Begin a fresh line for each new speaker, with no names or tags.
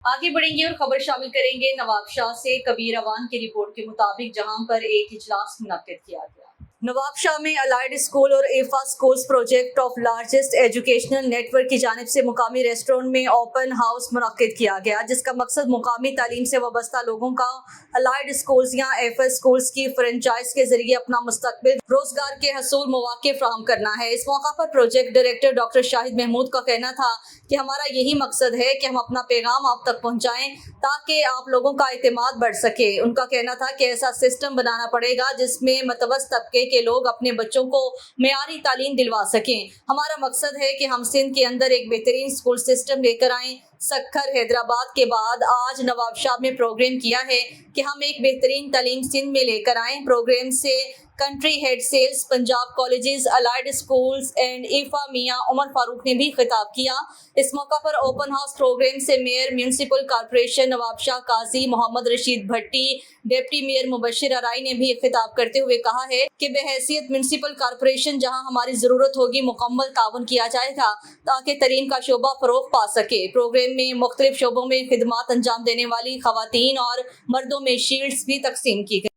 आगे बढ़ेंगे और खबर शामिल करेंगे नवाबशाह से। कबीर अवान की रिपोर्ट के मुताबिक जहां पर एक इजलास मुनक्किद किया गया। नवाबशाह में अलाइड स्कूल और एफा schools project of largest educational network की जानिब से मुकामी रेस्टोरेंट में ओपन हाउस मुनक्किद किया गया, जिसका मकसद मुकामी तालीम से वाबस्ता लोगों का अलाइड स्कूल्स या एफा स्कूल्स की फ्रेंचाइज के जरिए अपना मुस्तकबिल रोजगार के हसूल मौके फराहम करना है। इस मौका पर project director doctor Shahid Mahmood का कहना था कि हमारा यही मकसद है कि हम अपना पैगाम आप तक पहुंचाएं ताकि आप लोगों का एतमाद बढ़ सके। उनका कहना था कि ऐसा सिस्टम बनाना पड़ेगा जिसमें मतवस्त तबके के लोग अपने बच्चों को मेयारी तालीम दिलवा सकें। हमारा मकसद है कि हम सिंध के अंदर एक बेहतरीन स्कूल सिस्टम लेकर आएं। सक्खर हैदराबाद के बाद आज नवाबशाह में प्रोग्राम किया है कि हम एक बेहतरीन तालीम सिंध में लेकर आएं। प्रोग्राम से country head sales Punjab colleges allied schools and ईफा मियां उमर फारूक ने भी खिताब किया। इस मौका पर ओपन हाउस प्रोग्राम से mayor municipal corporation Nawabshah Qazi Mohammad Rashid Bhatti, deputy mayor Mubashir Arain ने भी खिताब करते हुए कहा है कि बहैसियत म्यूनसिपल कॉर्पोरेशन जहां हमारी जरूरत होगी मुकम्मल ताउन किया जाएगा ताकि तालीम का शोबा फरोग पा सके। प्रोग्राम में मुख्तलिफ शोबों में खिदमात अंजाम देने वाली खवातीन और मर्दों में शील्ड्स भी तकसीम की गई।